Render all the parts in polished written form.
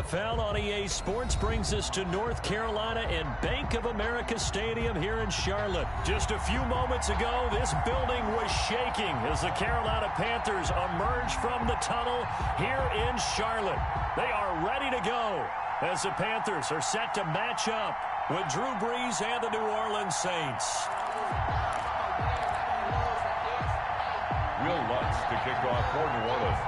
NFL on EA Sports brings us to North Carolina and Bank of America Stadium here in Charlotte. Just a few moments ago, this building was shaking as the Carolina Panthers emerge from the tunnel here in Charlotte. They are ready to go as the Panthers are set to match up with Drew Brees and the New Orleans Saints. Will Lutz to kick off for New Orleans.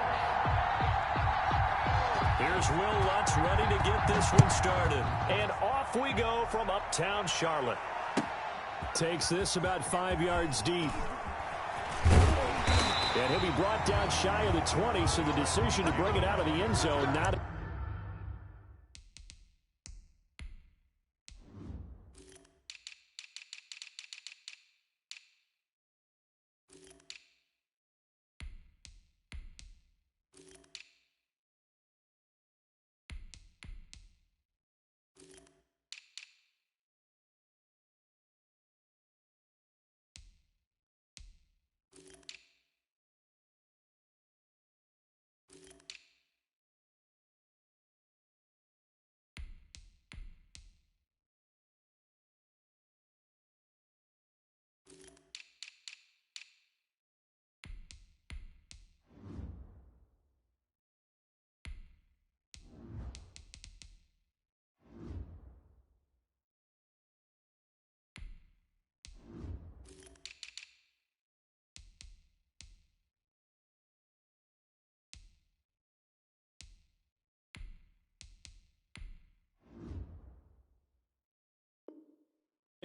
Here's Will Lutz ready to get this one started. And off we go from uptown Charlotte. Takes this about 5 yards deep. And he'll be brought down shy of the 20, so the decision to bring it out of the end zone not...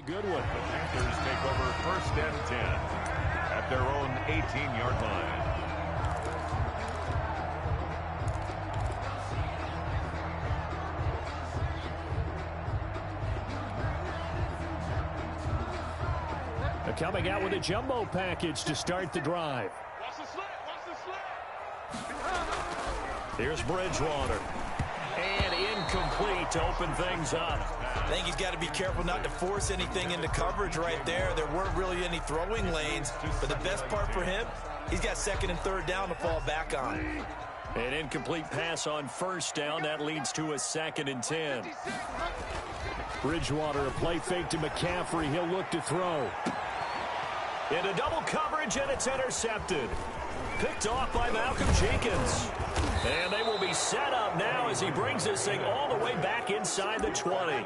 Good one. The Panthers take over 1st and 10 at their own 18-yard line. They're coming out with a jumbo package to start the drive. Here's Bridgewater. And incomplete to open things up. I think he's got to be careful not to force anything into coverage right there. There weren't really any throwing lanes, but the best part for him, he's got 2nd and 3rd down to fall back on. An incomplete pass on 1st down. That leads to a 2nd and 10. Bridgewater, a play fake to McCaffrey. He'll look to throw. Into double coverage, and it's intercepted. Picked off by Malcolm Jenkins. And they will be set up now as he brings this thing all the way back inside the 20.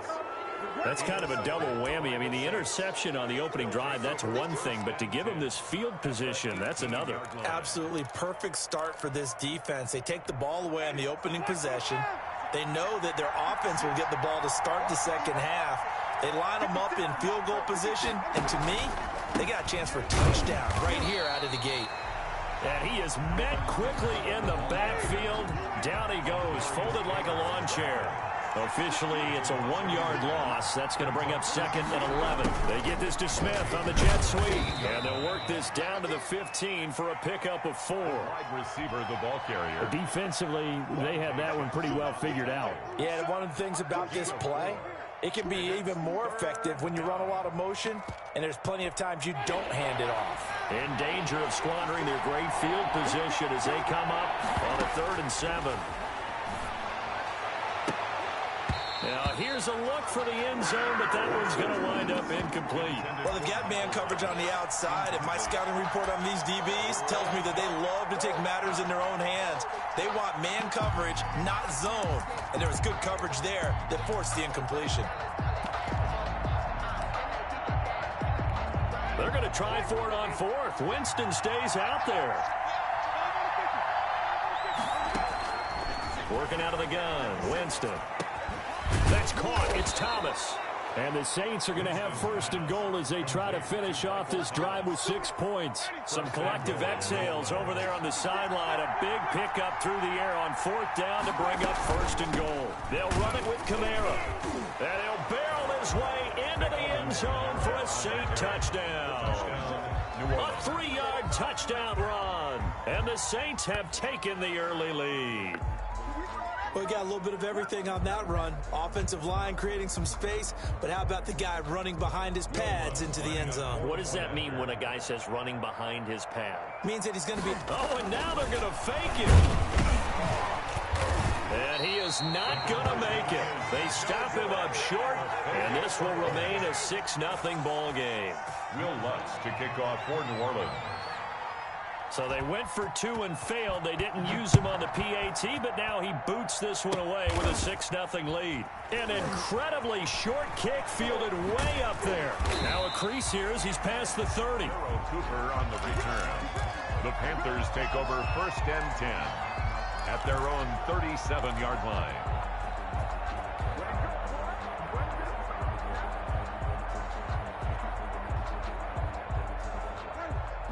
That's kind of a double whammy. I mean, the interception on the opening drive, that's one thing. But to give him this field position, that's another. Absolutely perfect start for this defense. They take the ball away on the opening possession. They know that their offense will get the ball to start the second half. They line them up in field goal position. And to me, they got a chance for a touchdown right here out of the gate. And he is met quickly in the backfield. Down he goes, folded like a lawn chair. Officially, it's a 1-yard loss. That's going to bring up 2nd and 11. They get this to Smith on the jet sweep. And they'll work this down to the 15 for a pickup of 4. Wide receiver, the ball carrier. Defensively, they had that one pretty well figured out. Yeah, and one of the things about this play, it can be even more effective when you run a lot of motion, and there's plenty of times you don't hand it off. In danger of squandering their great field position as they come up on a 3rd and 7. Now, here's a look for the end zone, but that one's going to wind up incomplete. Well, they've got man coverage on the outside, and my scouting report on these DBs tells me that they love to take matters in their own hands. They want man coverage, not zone. And there was good coverage there that forced the incompletion. They're going to try for it on 4th. Winston stays out there. Working out of the gun, Winston. That's caught. It's Thomas. And the Saints are going to have 1st and goal as they try to finish off this drive with 6 points. Some collective exhales over there on the sideline. A big pickup through the air on 4th down to bring up 1st and goal. They'll run it with Kamara. And he'll barrel his way into the end zone for a Saint touchdown. A 3-yard touchdown run. And the Saints have taken the early lead. Well, we got a little bit of everything on that run. Offensive line creating some space, but how about the guy running behind his pads into the end zone? What does that mean when a guy says running behind his pad? Means that he's going to be... Oh, and now they're going to fake it. And And he is not going to make it. They stop him up short, and this will remain a 6-0 ball game. Will Lutz to kick off for New Orleans. So they went for two and failed. They didn't use him on the PAT, but now he boots this one away with a 6-0 lead. An incredibly short kick fielded way up there. Now a crease here as he's past the 30. Cooper on the return. The Panthers take over 1st and 10 at their own 37-yard line.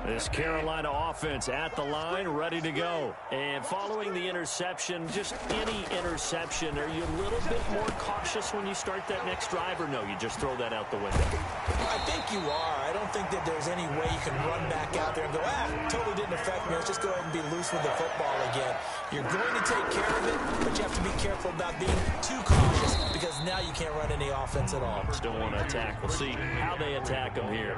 This Carolina offense at the line, ready to go. And following the interception, just any interception, are you a little bit more cautious when you start that next drive, or no, you just throw that out the window? I think you are. I don't think that there's any way you can run back out there and go, totally didn't affect me. Let's just go ahead and be loose with the football again. You're going to take care of it, but you have to be careful about being too cautious because now you can't run any offense at all. Still want to attack. We'll see how they attack them here.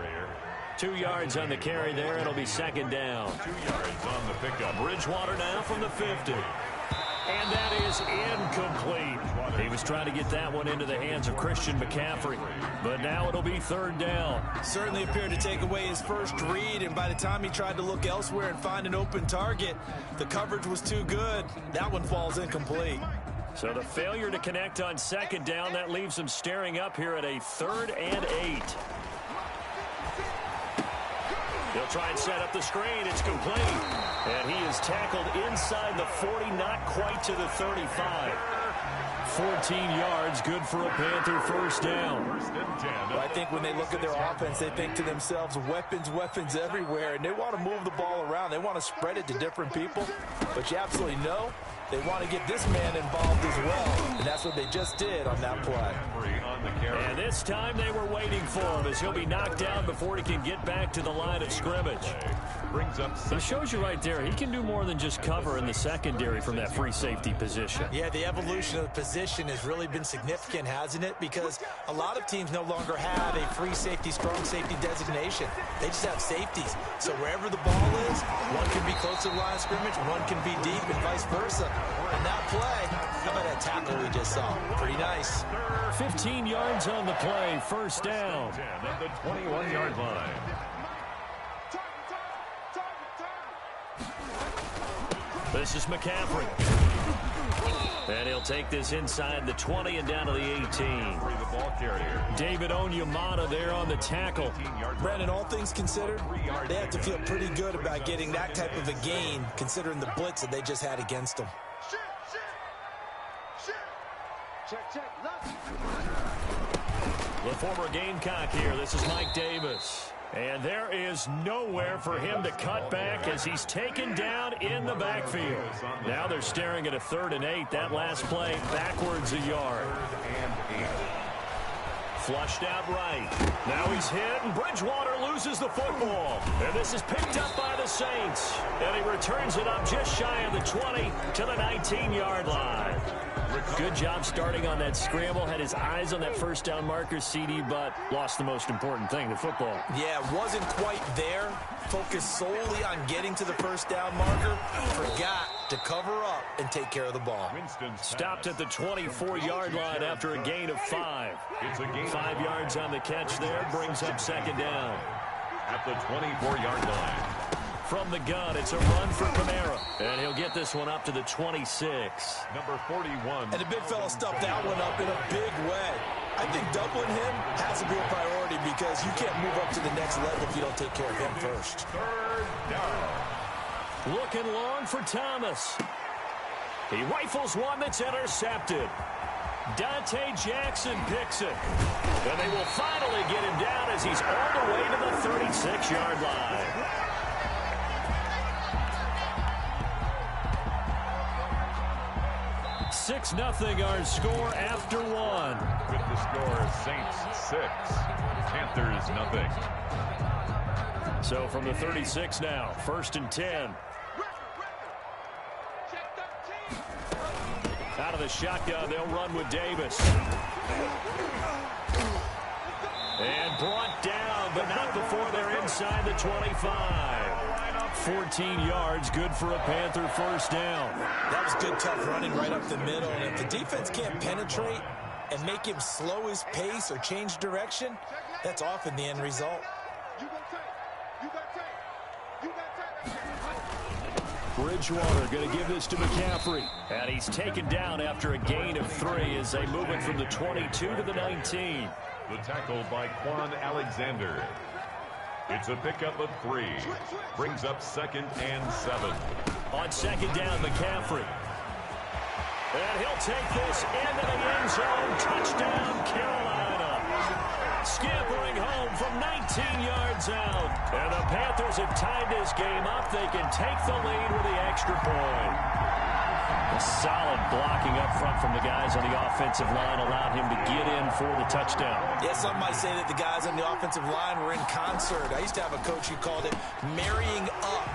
2 yards on the carry there. It'll be 2nd down. 2 yards on the pickup. Bridgewater now from the 50. And that is incomplete. He was trying to get that one into the hands of Christian McCaffrey. But now it'll be 3rd down. Certainly appeared to take away his first read, and by the time he tried to look elsewhere and find an open target, the coverage was too good. That one falls incomplete. So the failure to connect on 2nd down, that leaves him staring up here at a 3rd and 8. He'll try and set up the screen. It's complete. And he is tackled inside the 40, not quite to the 35. 14 yards, good for a Panther 1st down. Well, I think when they look at their offense, they think to themselves, weapons everywhere, and they want to move the ball around. They want to spread it to different people. But you absolutely know they want to get this man involved as well, and that's what they just did on that play. And this time they were waiting for him as he'll be knocked down before he can get back to the line of scrimmage. It shows you right there, he can do more than just cover in the secondary from that free safety position. Yeah, the evolution of the position has really been significant, hasn't it? Because a lot of teams no longer have a free safety, strong safety designation. They just have safeties. So wherever the ball is, one can be close to the line of scrimmage, one can be deep, and vice versa. And that play, how about that tackle we just saw? Pretty nice. 15 yards on the play, 1st down. At the 21-yard line. This is McCaffrey. And he'll take this inside the 20 and down to the 18. The ball carrier. David Onyemata there on the tackle. Brandon, all things considered, they have to feel pretty good about getting that type of a gain considering the blitz that they just had against them. The former Gamecock here. This is Mike Davis. And there is nowhere for him to cut back as he's taken down in the backfield. Now they're staring at a 3rd and 8. That last play backwards a yard. Flushed out right. Now he's hit, and Bridgewater loses the football. And this is picked up by the Saints. And he returns it up just shy of the 20 to the 19-yard line. Good job starting on that scramble. Had his eyes on that 1st down marker, CD, but lost the most important thing, the football. Yeah, wasn't quite there. Focused solely on getting to the 1st down marker. Forgot to cover up and take care of the ball. Stopped at the 24-yard line after a gain of 5. 5 yards on the catch there. Brings up 2nd down. At the 24-yard line. From the gun, it's a run for Kamara. And he'll get this one up to the 26. Number 41. And the big fella stuffed that one up in a big way. I think doubling him has to be a priority because you can't move up to the next level if you don't take care of him first. 3rd down. Looking long for Thomas. He rifles one that's intercepted. Dante Jackson picks it. And they will finally get him down as he's all the way to the 36-yard line. 6-0 our score after 1. With the score, Saints 6, Panthers nothing. So from the 36 now, 1st and 10. Out of the shotgun, they'll run with Davis. And brought down, but not before they're inside the 25. 14 yards, good for a Panther first down. That was good, tough running right up the middle. And if the defense can't penetrate and make him slow his pace or change direction, that's often the end result. Bridgewater going to give this to McCaffrey. And he's taken down after a gain of 3 as they move it from the 22 to the 19. The tackle by Quan Alexander. It's a pickup of 3. Brings up 2nd and 7. On 2nd down, McCaffrey. And he'll take this into the end zone. Touchdown, Carolina. Scampering home from 19 yards out. And the Panthers have tied this game up. They can take the lead with the extra point. A solid blocking up front from the guys on the offensive line allowed him to get in for the touchdown. Yeah, some might say that the guys on the offensive line were in concert. I used to have a coach who called it marrying up,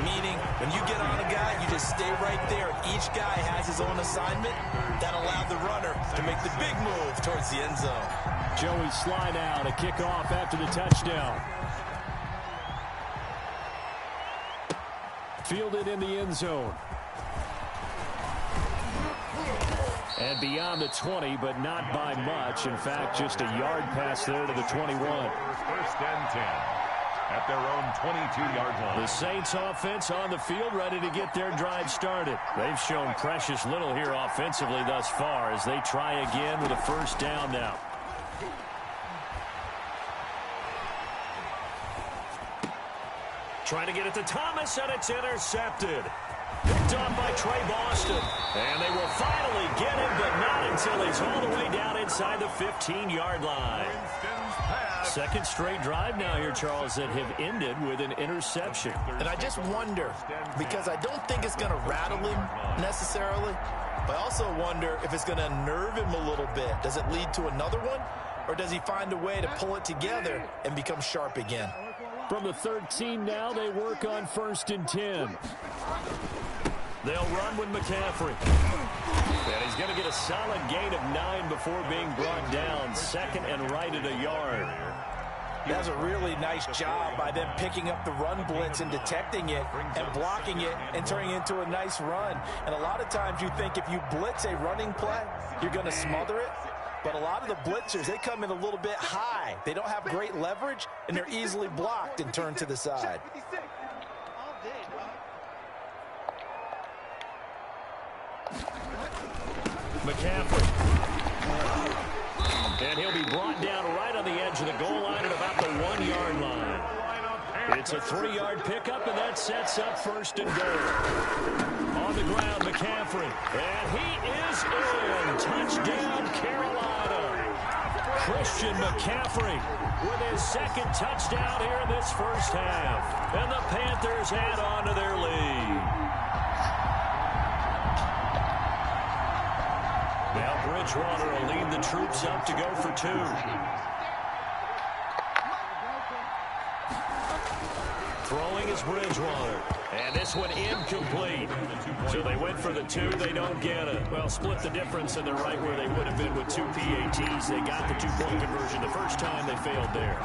meaning when you get on a guy, you just stay right there. Each guy has his own assignment. That allowed the runner to make the big move towards the end zone. Joey Slye now to kick off after the touchdown. Fielded in the end zone. And beyond the 20, but not by much. In fact, just a yard pass there to the 21. 1st and 10 at their own 22-yard line. The Saints offense on the field ready to get their drive started. They've shown precious little here offensively thus far as they try again with a first down now. Trying to get it to Thomas, and it's intercepted. Picked off by Trey Boston. And they will finally get him, but not until he's all the way down inside the 15-yard line. Second straight drive now here, Charles, that have ended with an interception. And I just wonder, because I don't think it's going to rattle him necessarily, but I also wonder if it's going to nerve him a little bit. Does it lead to another one, or does he find a way to pull it together and become sharp again? From the 13 now, they work on 1st and 10. They'll run with McCaffrey. And he's going to get a solid gain of 9 before being brought down. 2nd and right at a yard. That's a really nice job by them picking up the run blitz and detecting it and blocking it and turning it into a nice run. And a lot of times you think if you blitz a running play, you're going to smother it. But a lot of the blitzers, they come in a little bit high. They don't have great leverage, and they're easily blocked and turned to the side. McCaffrey. And he'll be brought down right on the edge of the goal line at about the 1-yard line. It's a 3-yard pickup, and that sets up 1st and goal. On the ground, McCaffrey. And he is in. Touchdown, Carolina. Christian McCaffrey with his 2nd touchdown here in this first half. And the Panthers add on to their lead. Now Bridgewater will lead the troops up to go for 2. Throwing is Bridgewater. And this one incomplete. So they went for the 2. They don't get it. Well, split the difference, and they're right where they would have been with 2 PATs. They got the 2-point conversion. The first time they failed there.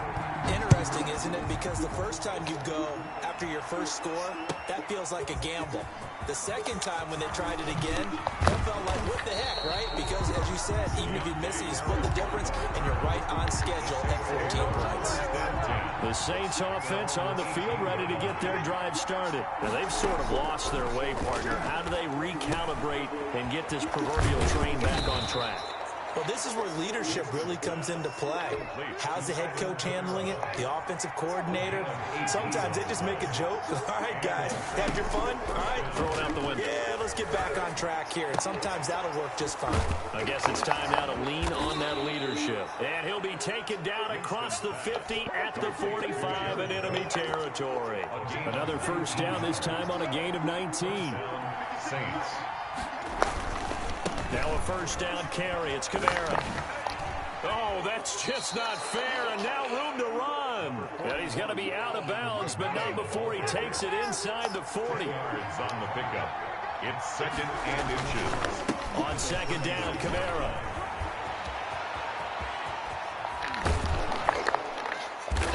Interesting, isn't it? Because the first time you go after your first score, that feels like a gamble. The second time when they tried it again, that felt like, what the heck, right? Because, as you said, even if you miss it, you split the difference, and you're right on schedule at 14 points. The Saints offense on the field ready to get their drive started. Now, they've sort of lost their way, partner. How do they recalibrate and get this proverbial train back on track? Well, this is where leadership really comes into play. How's the head coach handling it? The offensive coordinator? Sometimes they just make a joke. All right, guys, had your fun? All right. Throw it out the window. Yeah, let's get back on track here. And sometimes that'll work just fine. I guess it's time now to lean on that leadership. And he'll be taken down across the 50 at the 45 in enemy territory. Another first down, this time on a gain of 19. Saints. Now a first down carry. It's Kamara. Oh, that's just not fair. And now room to run. And he's going to be out of bounds, but not before he takes it inside the 40. Yards on the pickup. It's 2nd and inches. On 2nd down, Kamara.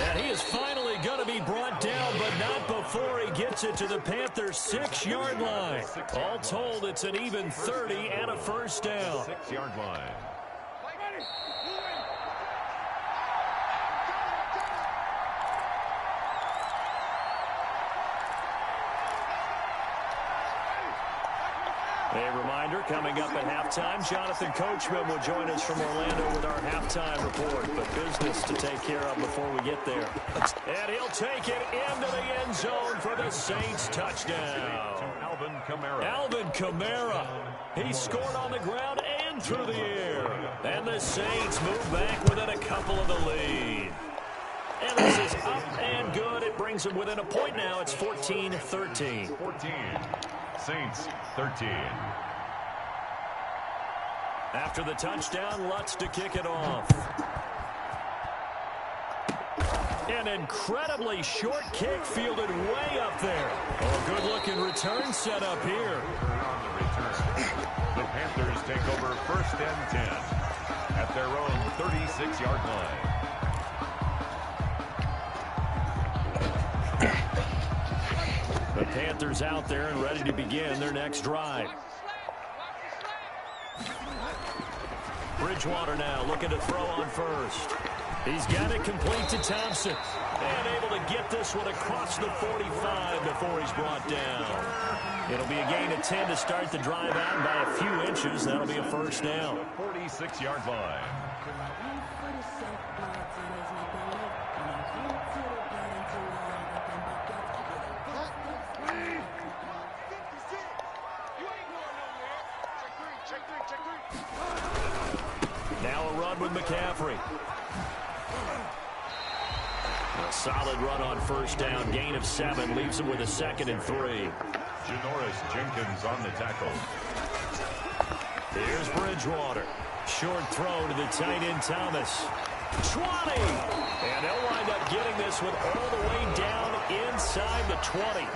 And he is finally going to be brought down, but not before he gets it to the Panthers' 6-yard line. All told, it's an even 30 and a first down. 6-yard line. A reminder, coming up at halftime, Jonathan Coachman will join us from Orlando with our halftime report. But business to take care of before we get there. And he'll take it into the end zone for the Saints touchdown. Alvin Kamara. Alvin Kamara. He scored on the ground and through the air. And the Saints move back within a couple of the lead. And this is up and good. It brings them within a point now. It's 14-13. 14. Saints 13. After the touchdown, Lutz to kick it off. An incredibly short kick fielded way up there. Oh, good-looking return set up here. On the return, the Panthers take over 1st and 10 at their own 36-yard line. The Panthers out there and ready to begin their next drive. Bridgewater now looking to throw on first. He's got it complete to Thompson. And able to get this one across the 45 before he's brought down. It'll be a gain of 10 to start the drive out by a few inches. That'll be a first down. 46-yard line. Now a run with McCaffrey. A solid run on first down. Gain of 7 leaves him with a 2nd and 3. Janoris Jenkins on the tackle. Here's Bridgewater. Short throw to the tight end Thomas. 20! And they'll wind up getting this one all the way down inside the 20.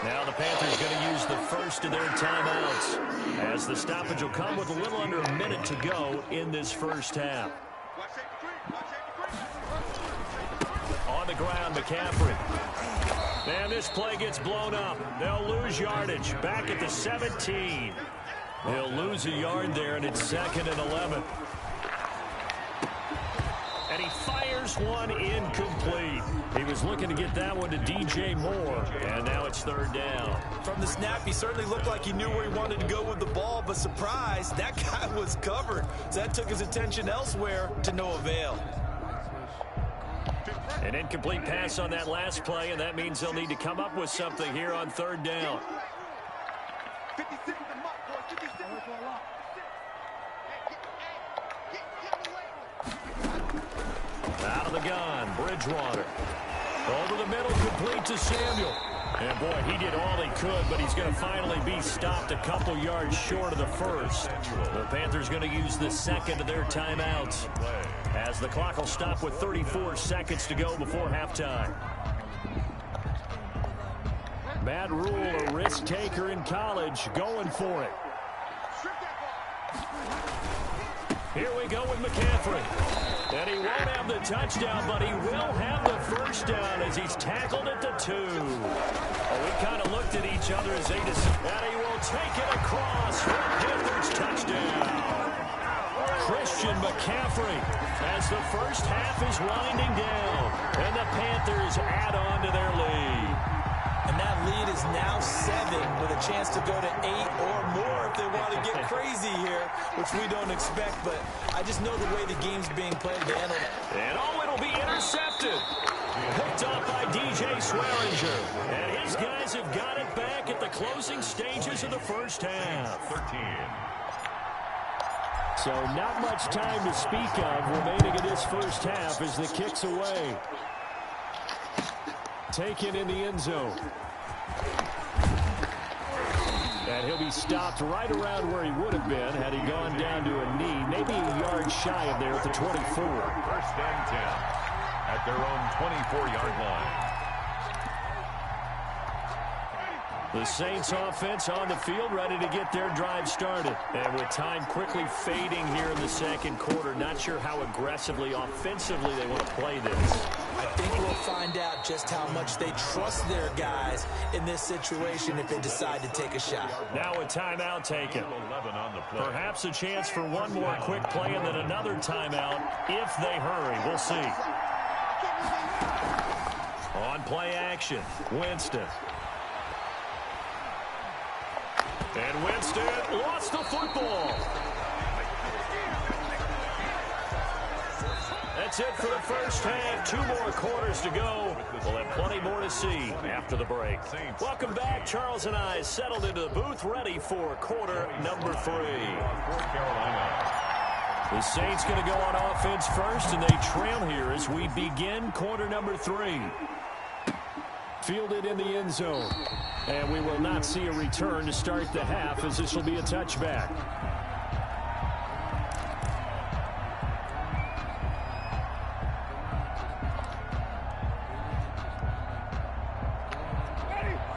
Now the Panthers going to use the first of their timeouts, as the stoppage will come with a little under a minute to go in this first half. On the ground, McCaffrey. And this play gets blown up. They'll lose yardage. Back at the 17. They'll lose a yard there, and it's 2nd and 11. And he fires one incomplete. He was looking to get that one to DJ Moore, and now it's 3rd down. From the snap, he certainly looked like he knew where he wanted to go with the ball, but surprise, that guy was covered. So that took his attention elsewhere to no avail. An incomplete pass on that last play, and that means they'll need to come up with something here on 3rd down. Out of the gun, Bridgewater. Over the middle, complete to Samuel. And boy, he did all he could, but he's going to finally be stopped a couple yards short of the first. The Panthers going to use the 2nd of their timeouts, as the clock will stop with 34 seconds to go before halftime. Matt Rule, a risk taker in college, going for it. Here we go with McCaffrey. And he won't have the touchdown, but he will have the first down as he's tackled at the 2. Oh, we kind of looked at each other as they decided. And he will take it across for the Panthers touchdown. Christian McCaffrey as the first half is winding down. And the Panthers add on to their lead. And that lead is now 7 with a chance to go to 8 or more if they want to get crazy here, which we don't expect. But I just know the way the game's being played. And oh, it'll be intercepted. Picked up by DJ Swearinger. And his guys have got it back at the closing stages of the first half. 13. So not much time to speak of remaining in this first half as the kick's away. Taken in the end zone. And he'll be stopped right around where he would have been had he gone down to a knee, maybe a yard shy of there at the 24. 1st and 10 at their own 24-yard line. The Saints offense on the field, ready to get their drive started. And with time quickly fading here in the second quarter, not sure how aggressively, offensively they want to play this. I think we'll find out just how much they trust their guys in this situation if they decide to take a shot. Now a timeout taken. Perhaps a chance for one more quick play and then another timeout if they hurry. We'll see. On play action, Winston. And Winston lost the football. That's it for the first half. 2 more quarters to go. We'll have plenty more to see after the break. Welcome back. Charles and I settled into the booth, ready for quarter number 3. The Saints going to go on offense first, and they trail here as we begin quarter number 3. Fielded in the end zone. And we will not see a return to start the half, as this will be a touchback.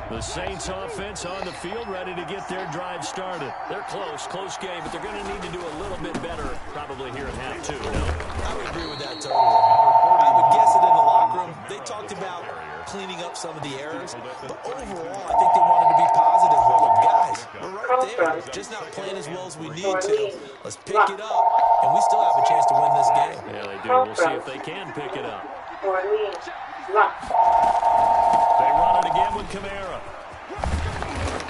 The Saints offense on the field, ready to get their drive started. They're close game, but they're going to need to do a little bit better probably here in half 2. No? I would agree with that totally. I would guess it in the locker room. They talked about cleaning up some of the errors, but overall, I think they wanted to be positive with them. Guys, we're right there. Just not playing as well as we need to. Let's pick it up, and we still have a chance to win this game. Yeah, they do. We'll see if they can pick it up. They run it again with Kamara.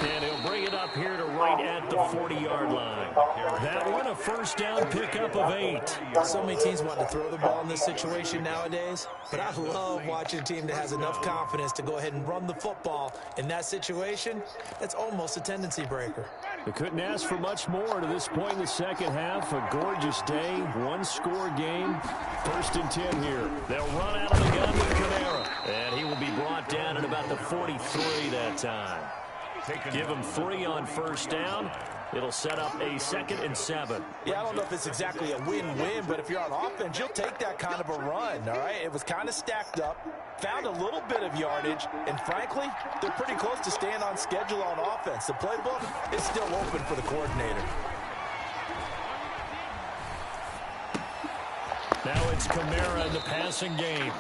And he'll bring it up here to right at the 40-yard line. That one a first down pickup of 8. So many teams want to throw the ball in this situation nowadays, but I love watching a team that has enough confidence to go ahead and run the football. In that situation, that's almost a tendency breaker. They couldn't ask for much more to this point in the second half. A gorgeous day, one-score game. First and 10 here. They'll run out of the gun with Kamara. And he will be brought down at about the 43 that time. Give him 3 on first down. It'll set up a 2nd and 7. Yeah, I don't know if it's exactly a win-win, but if you're on offense, you'll take that kind of a run, all right? It was kind of stacked up, found a little bit of yardage, and frankly, they're pretty close to staying on schedule on offense. The playbook is still open for the coordinator. Now it's Kamara in the passing game.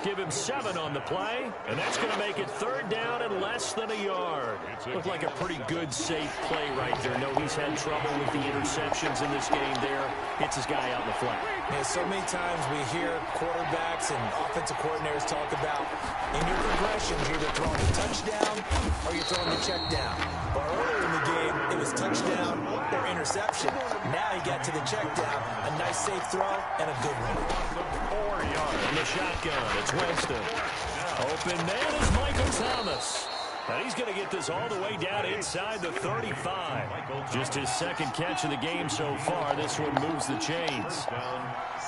Give him 7 on the play, and that's going to make it 3rd down and less than a yard. Looked like a pretty good, safe play right there. No, he's had trouble with the interceptions in this game there. Hits his guy out in the flat. Yeah, so many times we hear quarterbacks and offensive coordinators talk about in your progressions, you're either throwing the touchdown or you're throwing the check down. But earlier in the game, it was touchdown or interception. Now he got to the check down, a nice safe throw, and a good one. 4 yards in the shotgun. It's Winston. Open man is Michael Thomas. And he's going to get this all the way down inside the 35. Just his 2nd catch of the game so far. This one moves the chains.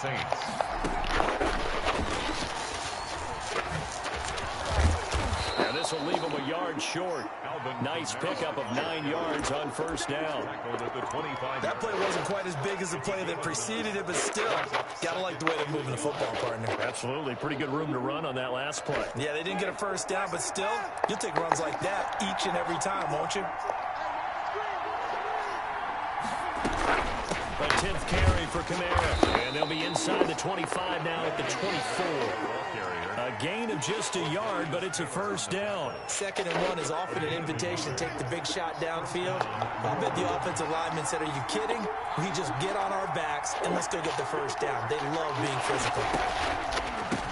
Saints. And this will leave him a yard short. Nice pickup of 9 yards on first down. That play wasn't quite as big as the play that preceded it, but still, gotta like the way they're moving the football, partner. Absolutely. Pretty good room to run on that last play. Yeah, they didn't get a first down, but still, you'll take runs like that each and every time, won't you? A 10th carry for Kamara. And they'll be inside the 25 now at the 24. A gain of just a yard, but it's a first down. 2nd and 1 is often an invitation to take the big shot downfield. I bet the offensive lineman said, are you kidding? We just get on our backs and let's go get the first down. They love being physical.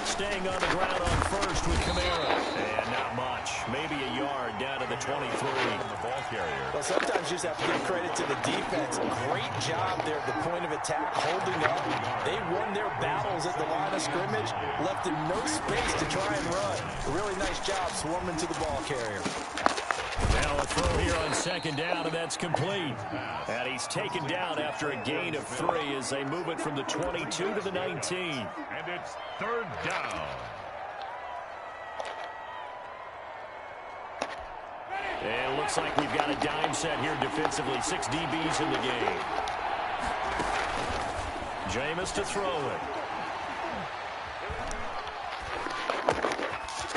Staying on the ground on first with Kamara. And not much. Maybe a yard down to the 23. The ball carrier. Well, sometimes you just have to give credit to the defense. Great job there at the point of attack, holding up. They won their battles at the line of scrimmage, left them no space to try and run. A really nice job swarming to the ball carrier. Now a throw here on 2nd down, and that's complete. And he's taken down after a gain of 3 as they move it from the 22 to the 19. And it's 3rd down. And it looks like we've got a dime set here defensively. 6 DBs in the game. Jameis to throw it.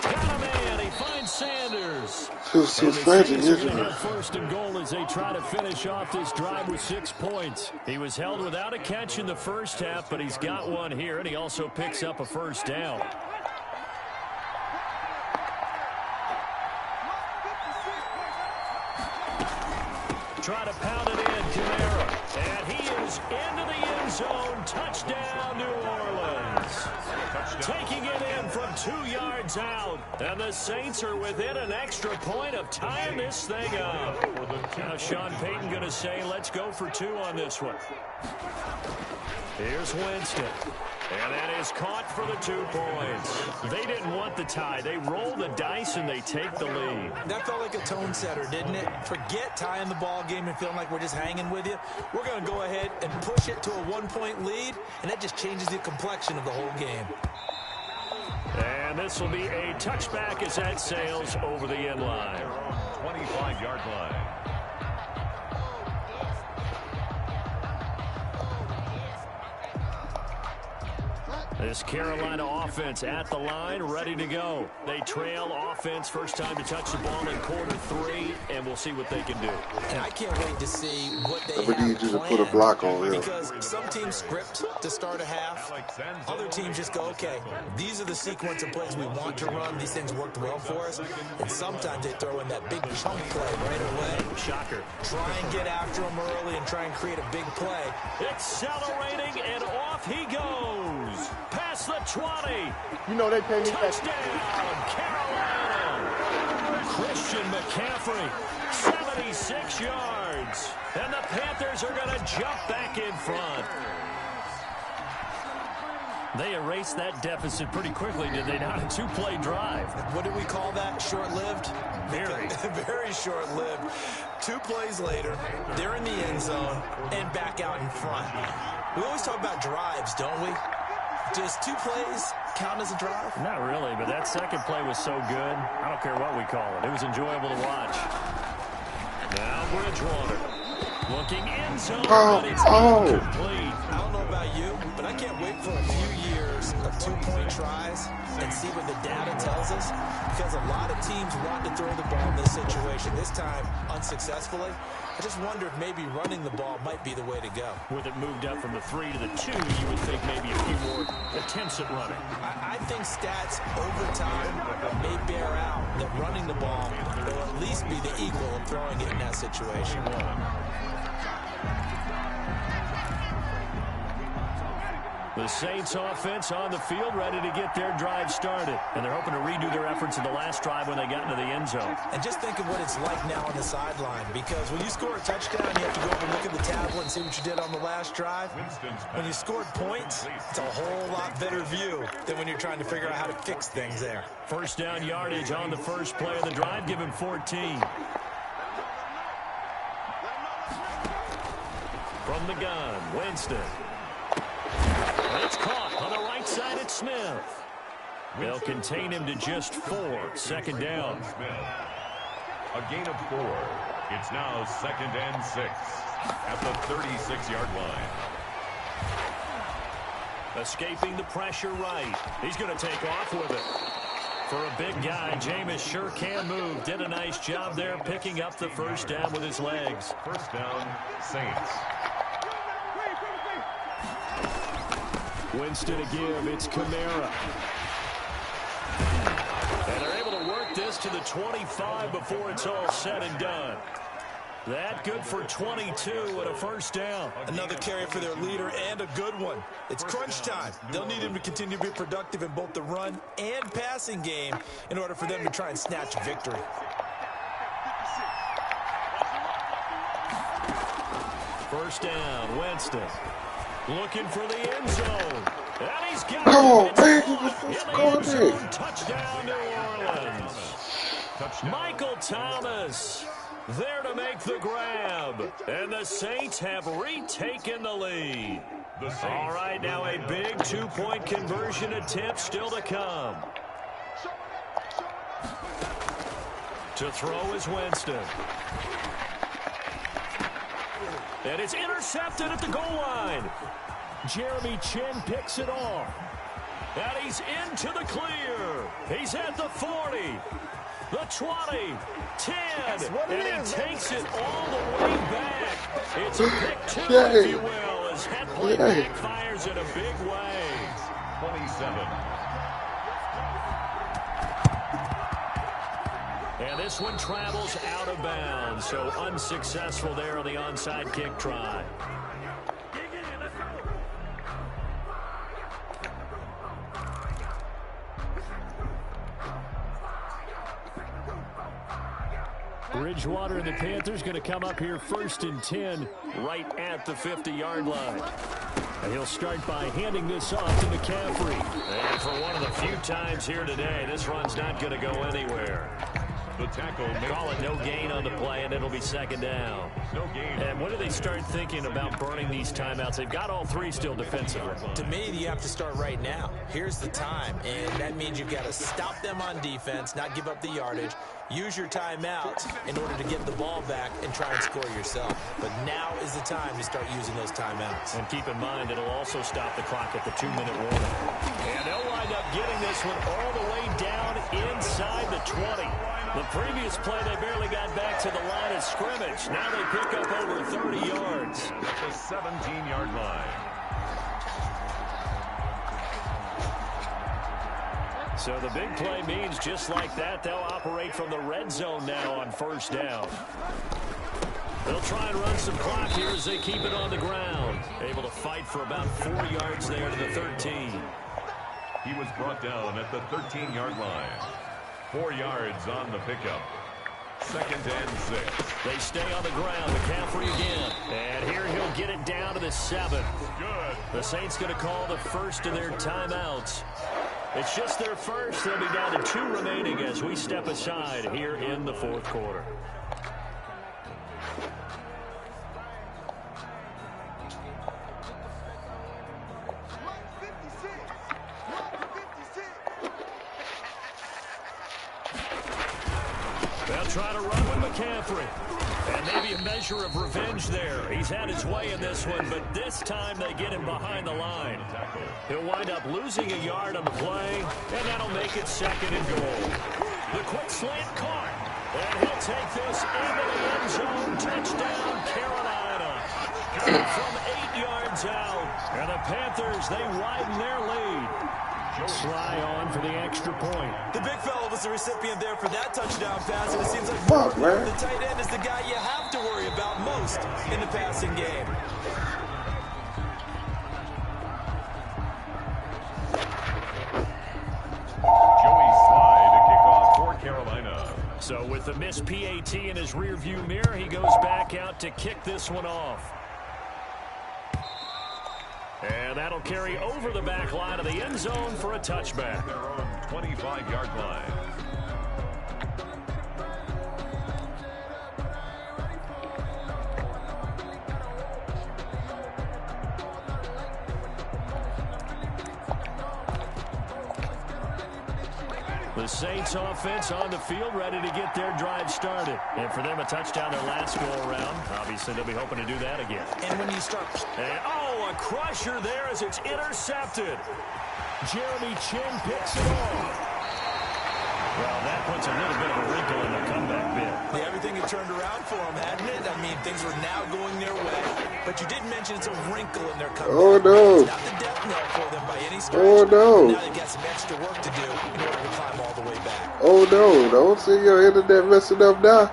Got a man. He finds Sanders. Feels so And the tragic, Saints are isn't going to it? have first and goal as they try to finish off this drive with 6 points. He was held without a catch in the first half, but he's got one here, and he also picks up a first down. Try to pound it in, Kamara. And he is into the end zone. Touchdown, New Orleans. Taking it in from 2 yards out. And the Saints are within an extra point of tying this thing up. Now Sean Payton going to say, let's go for 2 on this one. Here's Winston. And that is caught for the 2 points. They didn't want the tie. They roll the dice and they take the lead. That felt like a tone setter, didn't it? Forget tying the ball game and feeling like we're just hanging with you. We're going to go ahead and push it to a 1-point lead, and that just changes the complexion of the whole game. And this will be a touchback as that sails over the end line. 25-yard line. This Carolina offense at the line, ready to go. They trail offense, first time to touch the ball in quarter 3, and we'll see what they can do. And I can't wait to see what they I have need you to planned. put a block on here. Because some teams script to start a half. Other teams just go, okay, these are the sequence of plays we want to run. These things worked well for us. And sometimes they throw in that big chunk play right away. Shocker. Try and get after them early and try and create a big play. Accelerating, and off he goes. Past the 20. You know they pay me back. Touchdown, Carolina. Christian McCaffrey, 76 yards. And the Panthers are going to jump back in front. They erased that deficit pretty quickly, did they not? A 2-play drive. What do we call that? Short-lived? Very. Very short-lived. 2 plays later, they're in the end zone and back out in front. We always talk about drives, don't we? Does 2 plays count as a drive? Not really, but that second play was so good. I don't care what we call it. It was enjoyable to watch. Now Bridgewater looking end zone, but it's incomplete. I don't know about you, but I can't wait for a few years of 2-point tries and see what the data tells us, because a lot of teams want to throw the ball in this situation, this time unsuccessfully. I just wonder if maybe running the ball might be the way to go. With it moved up from the 3 to the 2, you would think maybe a few more attempts at running. I think stats over time may bear out that running the ball will at least be the equal of throwing it in that situation. The Saints offense on the field, ready to get their drive started. And they're hoping to redo their efforts in the last drive when they got into the end zone. And just think of what it's like now on the sideline, because when you score a touchdown, you have to go over and look at the tablet and see what you did on the last drive. When you scored points, it's a whole lot better view than when you're trying to figure out how to fix things there. First down yardage on the first play of the drive, give him 14. From the gun, Winston. It's caught on the right side at Smith. They'll contain him to just 4. Second down. A gain of 4. It's now 2nd and 6 at the 36-yard line. Escaping the pressure right. He's going to take off with it. For a big guy, Jameis sure can move. Did a nice job there picking up the first down with his legs. First down, Saints. Winston to give. It's Kamara. And they're able to work this to the 25 before it's all said and done. That good for 22 and a first down. Another carry for their leader, and a good one. It's crunch time. They'll need him to continue to be productive in both the run and passing game in order for them to try and snatch victory. First down, Winston. Looking for the end zone. And he's got Come on, it. man. In the end zone, touchdown, New Orleans. Touchdown. Michael Thomas there to make the grab. And the Saints have retaken the lead. All right, now a big 2-point conversion attempt still to come. To throw is Winston. And it's intercepted at the goal line. Jeremy Chin picks it off. And he's into the clear. He's at the 40. The 20, 10, and he takes it all the way back. It's a pick two, if you will, as head play backfires in a big way. 27. And this one travels out of bounds, so unsuccessful there on the onside kick try. Bridgewater and the Panthers going to come up here 1st and 10 right at the 50-yard line. And he'll start by handing this off to McCaffrey. And for one of the few times here today, this run's not going to go anywhere. The tackle. Call it no gain on the play, and it'll be 2nd down. No gain. And when do they start thinking about burning these timeouts? They've got all 3 still defensively. To me, you have to start right now. Here's the time, and that means you've got to stop them on defense, not give up the yardage. Use your timeout in order to get the ball back and try and score yourself. But now is the time to start using those timeouts. And keep in mind, it'll also stop the clock at the 2-minute warning. And they'll wind up getting this one all the way down inside the 20. The previous play, they barely got back to the line of scrimmage. Now they pick up over 30 yards. At the 17-yard line. So the big play means just like that, they'll operate from the red zone now on 1st down. They'll try and run some clock here as they keep it on the ground. Able to fight for about 4 yards there to the 13. He was brought down at the 13-yard line. 4 yards on the pickup. 2nd and 6. They stay on the ground. McCaffrey again. And here he'll get it down to the 7. Good. The Saints going to call the first of their timeouts. It's just their first. They'll be down to 2 remaining as we step aside here in the 4th quarter. They'll try to run with McCaffrey. And maybe a measure of revenge there. He's had his way in this one, but this time they get him behind the line. He'll wind up losing a yard on the play, and that'll make it 2nd and goal. The quick slant caught, and he'll take this into the end zone. Touchdown, Carolina. From 8 yards out, and the Panthers, they widen their lead. Sly on for the extra point. The big fella was the recipient there for that touchdown pass, and it seems like man. the tight end is the guy you have to worry about most in the passing game. Joey Sly to kick off for Carolina. So with the missed PAT in his rearview mirror, he goes back out to kick this one off. And that'll carry over the back line of the end zone for a touchback. Their own 25-yard line. The Saints offense on the field, ready to get their drive started. And for them, a touchdown their last go-around. Obviously, they'll be hoping to do that again. And when you start... And, oh, a crusher there as it's intercepted. Jeremy Chin picks it off. Well, that puts a little bit of a wrinkle in the comeback bid. Yeah, everything had turned around for them, hadn't it? I mean, things were now going their way. But you did mention it's a wrinkle in their comeback. Oh, no. It's not the death knell for them by any stretch. Oh, no. Now they've got some extra work to do in order to climb all the way back. Oh, no. Don't see your internet messing up now.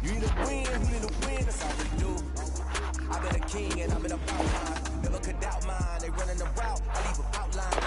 You need a win, that's all we do. I've been a king and I've been a outline. Never could doubt mine, they running the route, I leave them outline.